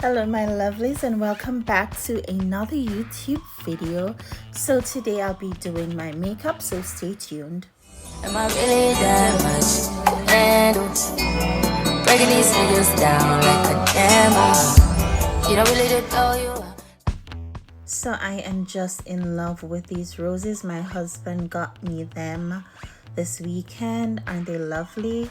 Hello my lovelies and welcome back to another YouTube video. So today I'll be doing my makeup, so stay tuned. Am I really that much to handle? Breaking these niggas down like a camel. You don't really did know you. So I am just in love with these roses. My husband got me them this weekend. Aren't they lovely?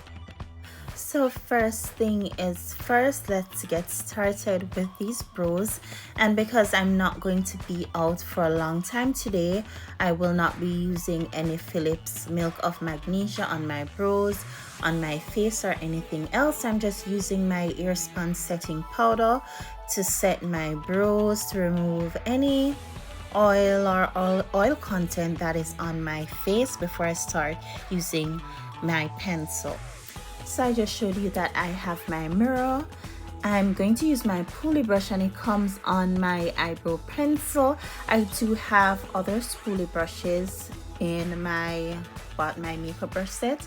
So first thing is first, let's get started with these brows. And because I'm not going to be out for a long time today, I will not be using any Philips Milk of Magnesia on my brows, on my face, or anything else. I'm just using my Airspun setting powder to set my brows, to remove any oil or oil content that is on my face before I start using my pencil. So I just showed you that I have my mirror. I'm going to use my spoolie brush and it comes on my eyebrow pencil. I do have other spoolie brushes in my makeup brush set,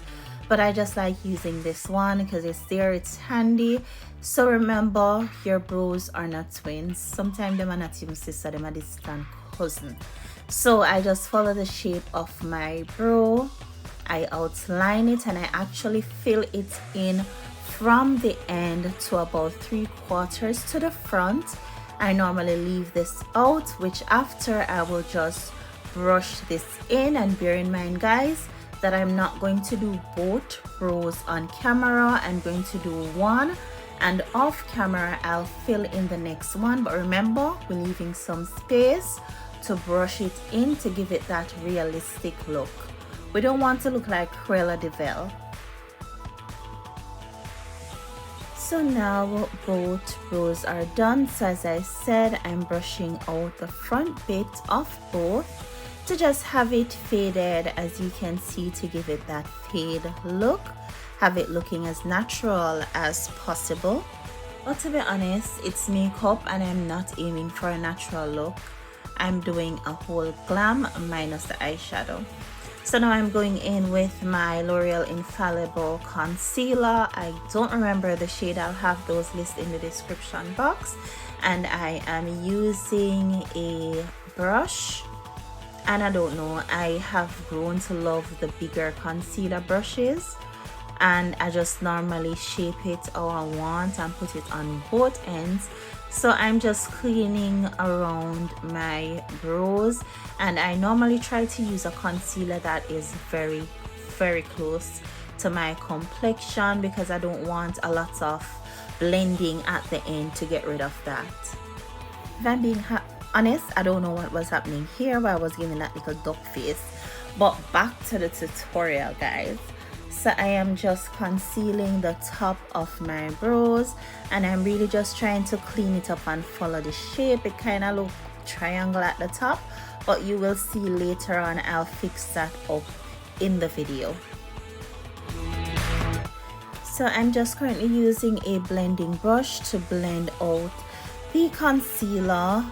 but I just like using this one because it's there, it's handy. So remember, your brows are not twins. Sometimes them are not even sister, them are distant cousin. So I just follow the shape of my brow. I outline it and I actually fill it in from the end to about 3/4 to the front. I normally leave this out, which after I will just brush this in. And bear in mind guys that I'm not going to do both brows on camera. I'm going to do one, and off camera I'll fill in the next one. But remember, we're leaving some space to brush it in to give it that realistic look. We don't want to look like Cruella de Vil. So now both brows are done. So as I said, I'm brushing out the front bit of both to just have it faded, as you can see, to give it that fade look. Have it looking as natural as possible. But to be honest, it's makeup and I'm not aiming for a natural look. I'm doing a whole glam minus the eyeshadow. So now I'm going in with my L'Oreal Infallible concealer. I don't remember the shade. I'll have those listed in the description box. And I am using a brush. And I don't know, I have grown to love the bigger concealer brushes. And I just normally shape it how I want and put it on both ends. So I'm just cleaning around my brows, and I normally try to use a concealer that is very close to my complexion because I don't want a lot of blending at the end to get rid of that. If I'm being honest, I don't know what was happening here, but I was giving that little duck face. But back to the tutorial guys. So I am just concealing the top of my brows, and I'm really just trying to clean it up and follow the shape. It kind of looks triangle at the top, but you will see later on I'll fix that up in the video. So I'm just currently using a blending brush to blend out the concealer,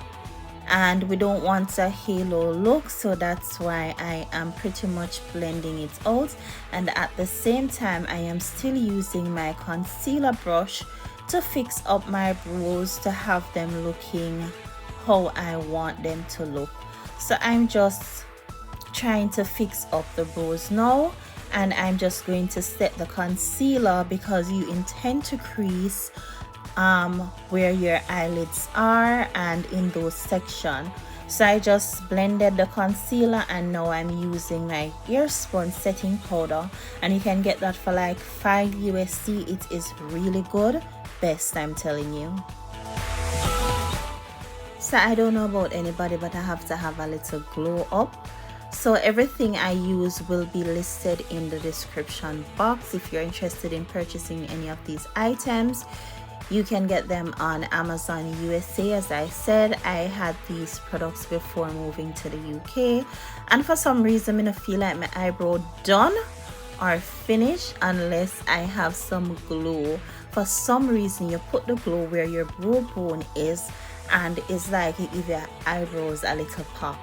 and we don't want a halo look, so that's why I am pretty much blending it out. And at the same time I am still using my concealer brush to fix up my brows to have them looking how I want them to look. So I'm just trying to fix up the brows now, and I'm just going to set the concealer because you intend to crease where your eyelids are and in those sections. So I just blended the concealer, and now I'm using my Airspun setting powder, and you can get that for like $5 USD. It is really good, best, I'm telling you. So I don't know about anybody, but I have to have a little glow up. So everything I use will be listed in the description box. If you're interested in purchasing any of these items, you can get them on Amazon USA. As I said, I had these products before moving to the UK, and for some reason I don't feel like my eyebrow done or finished unless I have some glue. For some reason you put the glue where your brow bone is, and it's like it give your eyebrows a little pop.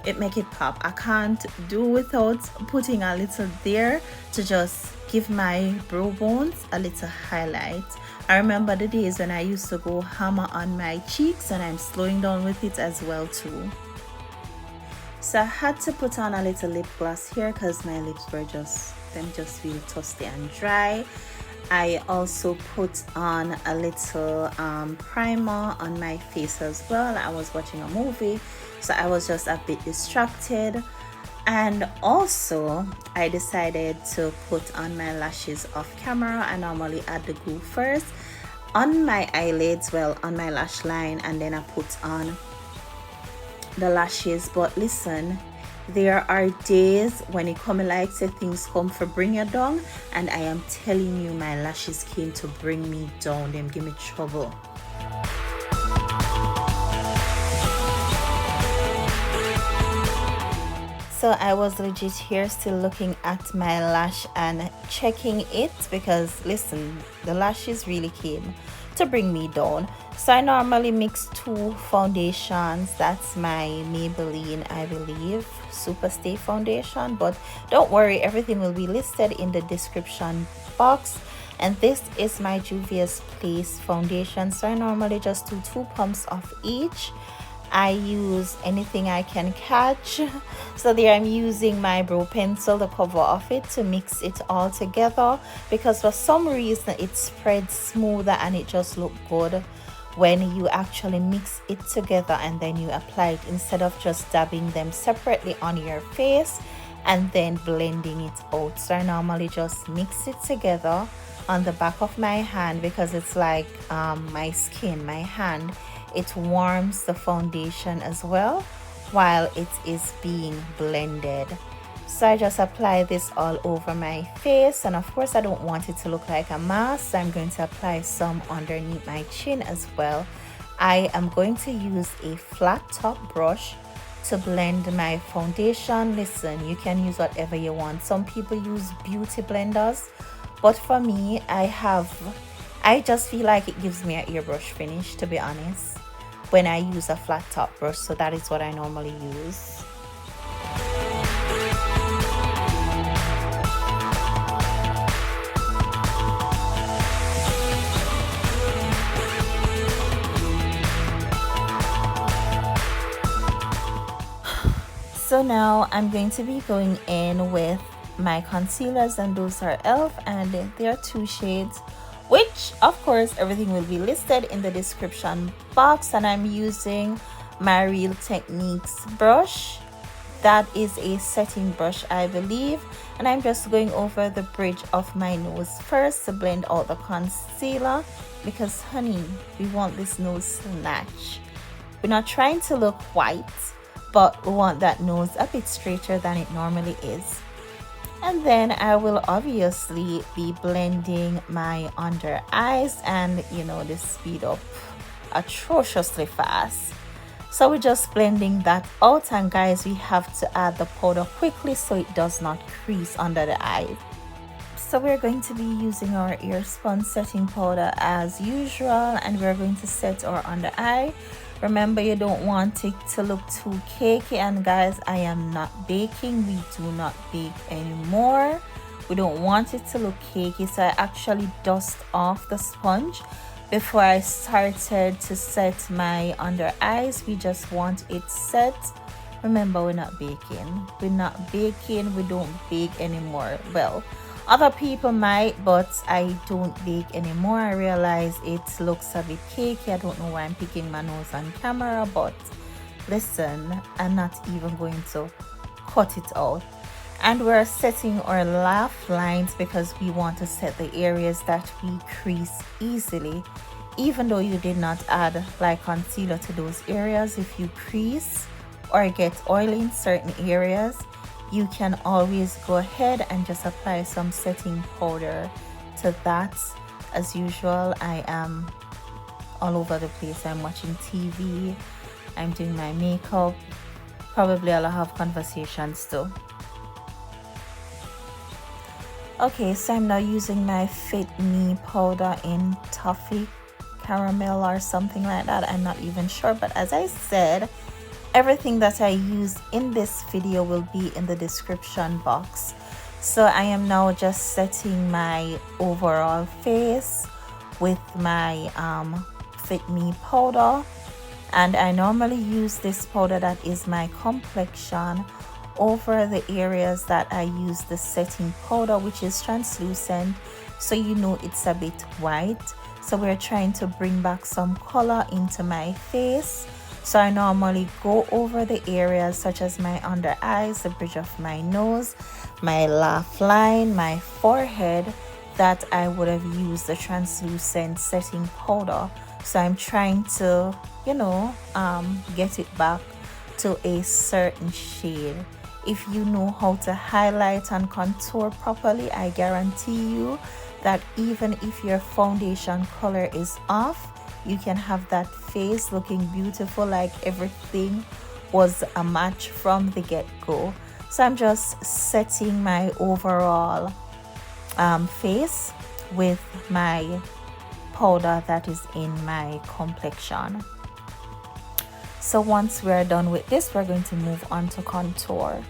it make it pop. I can't do without putting a little there to just give my brow bones a little highlight. I remember the days when I used to go hammer on my cheeks, and I'm slowing down with it as well too. So I had to put on a little lip gloss here because my lips were just feel toasty and dry. I also put on a little primer on my face as well. I was watching a movie, so I was just a bit distracted. And also I decided to put on my lashes off camera. I normally add the glue first on my eyelids, well, on my lash line, and then I put on the lashes. But listen, there are days when it come like say things come for bring you down, and I am telling you, my lashes came to bring me down. Them give me trouble. So I was legit here still looking at my lash and checking it, because listen, the lashes really came to bring me down. So I normally mix two foundations. That's my Maybelline, I believe, Super Stay foundation, but don't worry, everything will be listed in the description box. And this is my Juvias Place foundation. So I normally just do 2 pumps of each. I use anything I can catch. So there I'm using my brow pencil, the cover of it, to mix it all together, because for some reason it spreads smoother and it just looks good when you actually mix it together and then you apply it, instead of just dabbing them separately on your face and then blending it out. So I normally just mix it together on the back of my hand, because it's like my skin, my hand, it warms the foundation as well while it is being blended. So I just apply this all over my face, and of course I don't want it to look like a mask, so I'm going to apply some underneath my chin as well. I am going to use a flat top brush to blend my foundation. Listen, you can use whatever you want. Some people use beauty blenders, but for me, I just feel like it gives me an airbrush finish, to be honest, when I use a flat top brush. So that is what I normally use. So now I'm going to be going in with my concealers, and those are e.l.f. and there are 2 shades, which of course everything will be listed in the description box. And I'm using my Real Techniques brush. That is a setting brush, I believe, and I'm just going over the bridge of my nose first to blend out the concealer, because honey, we want this nose snatch. We're not trying to look white, but we want that nose a bit straighter than it normally is. And then I will obviously be blending my under eyes, and you know, this speed up atrociously fast. So we're just blending that out, and guys, we have to add the powder quickly so it does not crease under the eye. So we're going to be using our Airspun setting powder as usual, and we're going to set our under eye. Remember, you don't want it to look too cakey, and guys, I am not baking. We do not bake anymore. We don't want it to look cakey, so I actually dust off the sponge before I started to set my under eyes. We just want it set. Remember, we're not baking. We're not baking. We don't bake anymore. Well, other people might, but I don't bake anymore. I realize it looks a bit cakey. I don't know why I'm picking my nose on camera, but listen, I'm not even going to cut it out. And we're setting our laugh lines because we want to set the areas that we crease easily. Even though you did not add like concealer to those areas, if you crease or get oil in certain areas, you can always go ahead and just apply some setting powder to that. As usual, I am all over the place. I'm watching TV, I'm doing my makeup, probably I'll have conversations too. Okay, so I'm now using my Fit Me powder in Toffee Caramel or something like that. I'm not even sure, but as I said, everything that I use in this video will be in the description box. So I am now just setting my overall face with my Fit Me powder, and I normally use this powder that is my complexion over the areas that I use the setting powder, which is translucent, so you know it's a bit white. So we're trying to bring back some color into my face. So I normally go over the areas such as my under eyes, the bridge of my nose, my laugh line, my forehead, that I would have used the translucent setting powder. So I'm trying to, you know, get it back to a certain shade. If you know how to highlight and contour properly, I guarantee you that even if your foundation color is off, you can have that face looking beautiful, like everything was a match from the get-go. So I'm just setting my overall face with my powder that is in my complexion. So once we're done with this, we're going to move on to contour.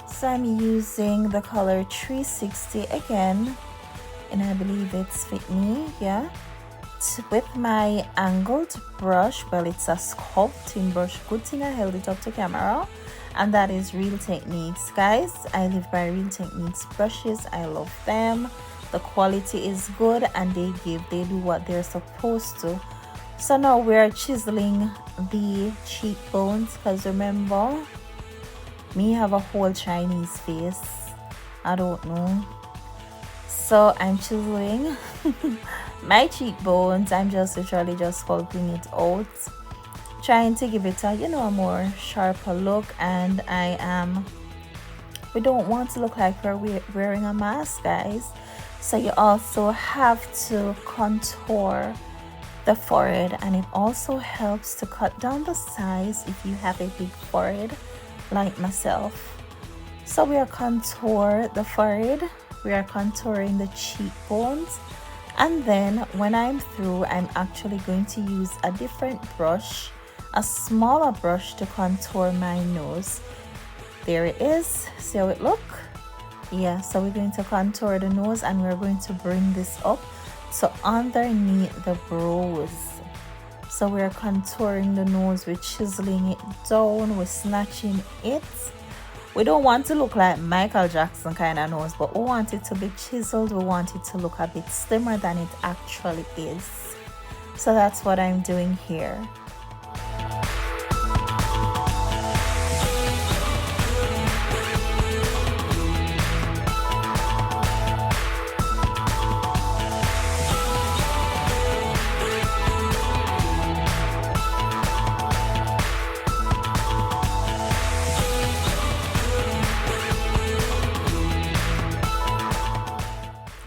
So I'm using the color 360 again, and I believe it's Fit Me, yeah, with my angled brush. Well, it's a sculpting brush. Good thing I held it up to camera. And that is Real Techniques, guys. I live by Real Techniques brushes. I love them. The quality is good, and they do what they're supposed to. So now we're chiseling the cheekbones, because remember, me have a whole Chinese face. I don't know. So I'm chiseling my cheekbones. I'm just literally just sculpting it out, trying to give it a, you know, a more sharper look. And we don't want to look like we're wearing a mask, guys. So you also have to contour the forehead, and it also helps to cut down the size if you have a big forehead like myself. So we are contour the forehead, we are contouring the cheekbones, and then when I'm through, I'm actually going to use a different brush, a smaller brush, to contour my nose. There it is. See how it look? Yeah, so we're going to contour the nose, and we're going to bring this up so underneath the brows. So we're contouring the nose, we're chiseling it down, we're snatching it. We don't want to look like Michael Jackson kind of nose, but we want it to be chiseled. We want it to look a bit slimmer than it actually is. So that's what I'm doing here.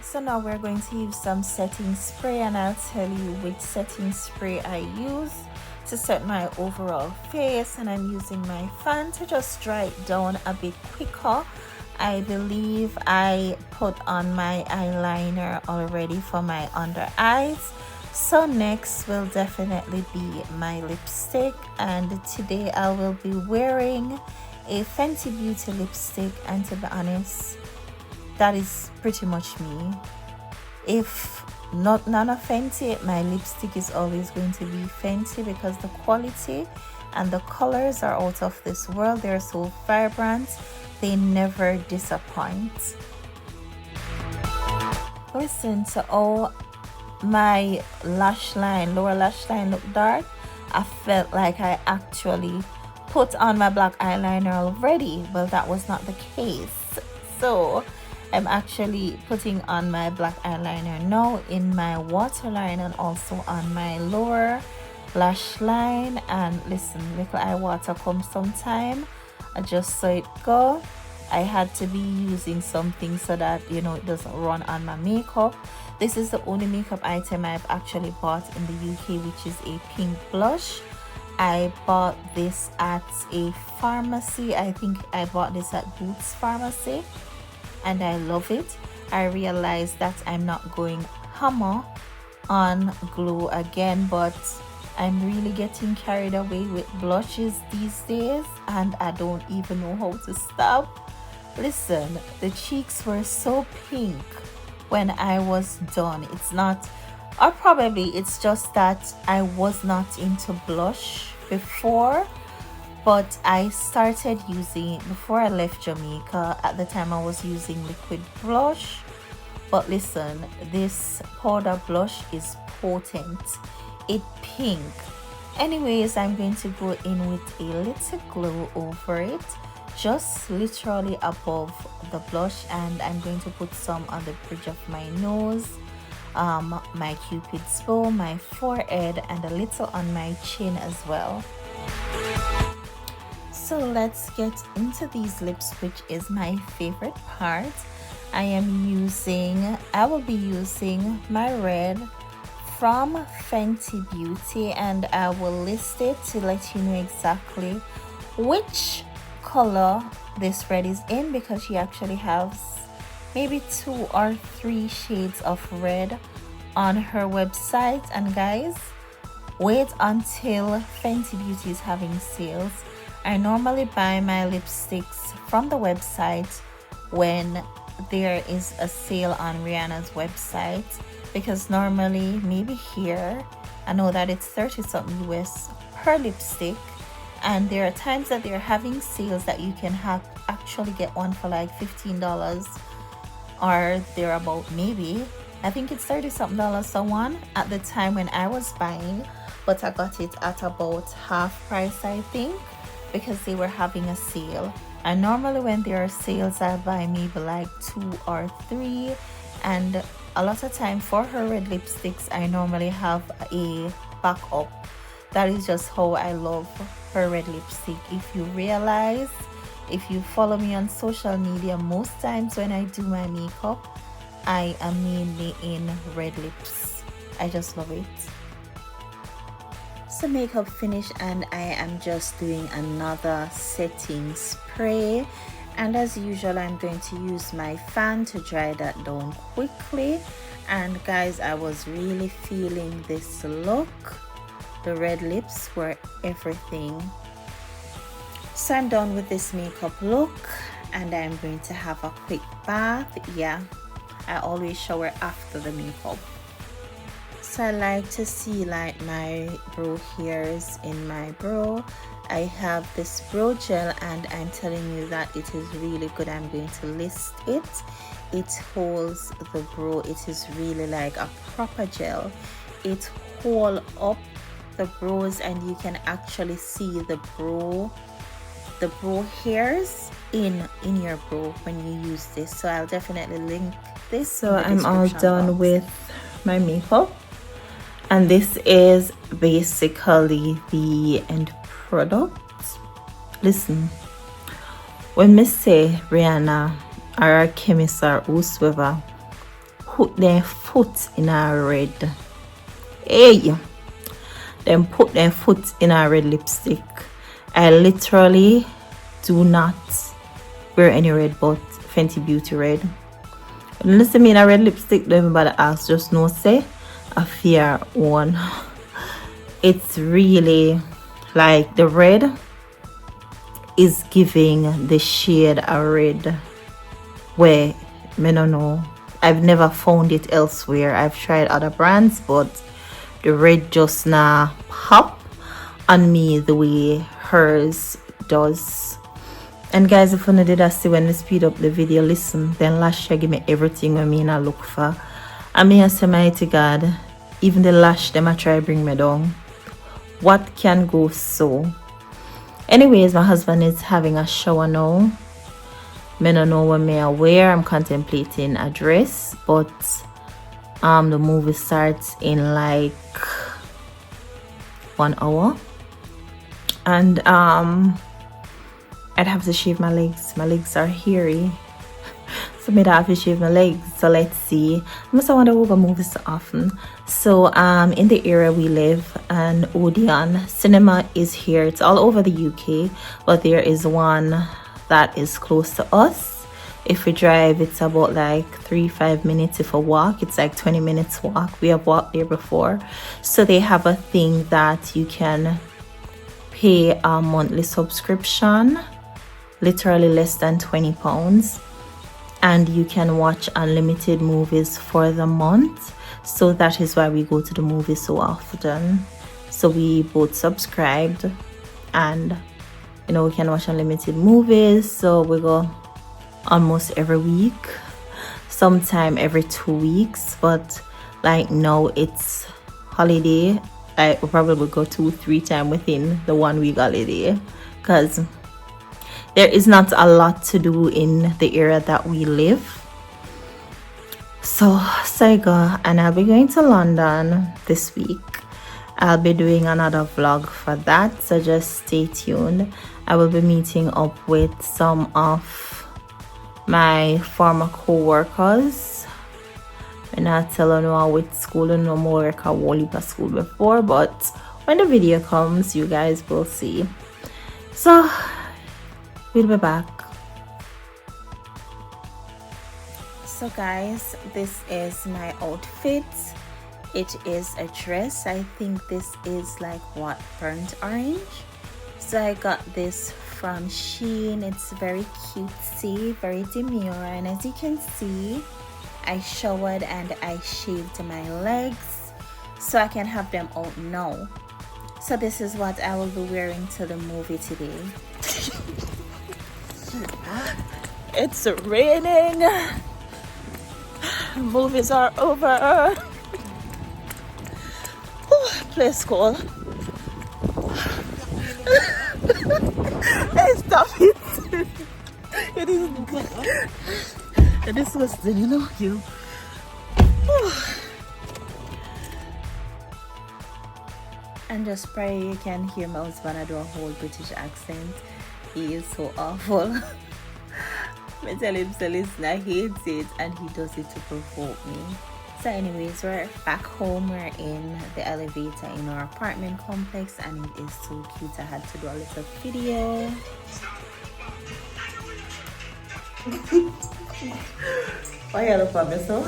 So now we're going to use some setting spray, and I'll tell you which setting spray I use to set my overall face. And I'm using my fan to just dry it down a bit quicker. I believe I put on my eyeliner already for my under eyes. So next will definitely be my lipstick, and today I will be wearing a Fenty Beauty lipstick, and to be honest, that is pretty much me. If not none of Fenty, my lipstick is always going to be Fenty, because the quality and the colors are out of this world. They're so vibrant, they never disappoint. Listen to how my lash line, lower lash line, look dark. I felt like I actually put on my black eyeliner already, but that was not the case. So I'm actually putting on my black eyeliner now in my waterline, and also on my lower lash line. And listen, little eye water comes sometime. I just saw it go. I had to be using something so that, you know, it doesn't run on my makeup. This is the only makeup item I've actually bought in the UK, which is a pink blush. I bought this at a pharmacy. I think I bought this at Boots Pharmacy, and I love it. I realized that I'm not going hammer on glue again, but I'm really getting carried away with blushes these days, and I don't even know how to stop. Listen, the cheeks were so pink when I was done. It's not, or probably it's just that I was not into blush before, but I started using it before I left Jamaica. At the time I was using liquid blush, but listen, this powder blush is potent. It pink. Anyways, I'm going to go in with a little glow over it, just literally above the blush, and I'm going to put some on the bridge of my nose, my cupid's bow, my forehead, and a little on my chin as well. So let's get into these lips, which is my favorite part. I will be using my red from Fenty Beauty, and I will list it to let you know exactly which color this red is in, because she actually has maybe 2 or 3 shades of red on her website. And guys, wait until Fenty Beauty is having sales. I normally buy my lipsticks from the website when there is a sale on Rihanna's website, because normally maybe here I know that it's 30 something US per lipstick, and there are times that they're having sales that you can actually get one for like $15 or thereabout. Maybe I think it's 30 something dollars for one at the time when I was buying, but I got it at about half price, I think, because they were having a sale. And normally when there are sales I buy maybe like 2 or 3, and a lot of time for her red lipsticks I normally have a backup. That is just how I love her red lipstick. If you realize, if you follow me on social media, most times when I do my makeup I am mainly in red lips. I just love it. So makeup finished, and I am just doing another setting spray, and as usual I'm going to use my fan to dry that down quickly. And guys, I was really feeling this look. The red lips were everything. So I'm done with this makeup look, and I'm going to have a quick bath. Yeah, I always shower after the makeup. So I like to see like my brow hairs in my brow. I have this brow gel, and I'm telling you that it is really good. I'm going to list it. It holds the brow. It is really like a proper gel. It holds up the brows, and you can actually see the brow hairs in your brow when you use this. So I'll definitely link this. So I'm all done with my makeup, and this is basically the end product. Listen, when me say Rihanna or our chemist or whosoever put their foot in our red, hey, them put their foot in our red lipstick, I literally do not wear any red but Fenty Beauty red. Unless I mean a red lipstick, don't everybody ask, just no say a fair one. It's really like the red is giving the shade a red where I don't know, I've never found it elsewhere. I've tried other brands, but the red just now pop on me the way hers does. And guys, if you did I see when we speed up the video, listen, then lash year give me everything I mean I look for. I mean, I say mighty God, even the lash them I try bring me down. What can go so? Anyways, my husband is having a shower now. I don't know what may I wear. I'm contemplating a dress, but the movie starts in like 1 hour, and I'd have to shave my legs. My legs are hairy, so I have to shave my legs. So let's see. I must wonder over movies so often. So in the area we live, an Odeon cinema is here. It's all over the UK, but there is one that is close to us. If we drive, it's about like 3-5 minutes. If we walk, it's like 20 minutes walk. We have walked there before. So they have a thing that you can pay a monthly subscription, literally less than £20, and you can watch unlimited movies for the month. So that is why we go to the movies so often. So we both subscribed, and you know, we can watch unlimited movies. So we go almost every week, sometime every 2 weeks, but like now it's holiday, I will probably go 2-3 times within the 1 week holiday, because there is not a lot to do in the area that we live. So I go, and I'll be going to London this week. I'll be doing another vlog for that, so just stay tuned. I will be meeting up with some of my former co-workers. I'm not telling you with school and no more work I won't leave school before, but when the video comes you guys will see. So we'll be back. So guys, this is my outfit. It is a dress. I think this is like what, burnt orange. So I got this from Shein. It's very cutesy, very demure, and as you can see, I showered and I shaved my legs so I can have them out now. So this is what I will be wearing to the movie today. It's raining. Movies are over. Place cool. Hey, stop it. It is disgusting, you know you. And just pray you can hear my husband do a whole British accent. He is so awful. I tell him so listen, I hate it, and he does it to provoke me. So anyways, we're back home. We're in the elevator in our apartment complex, and it is so cute. I had to do a little video. Why you look for me so?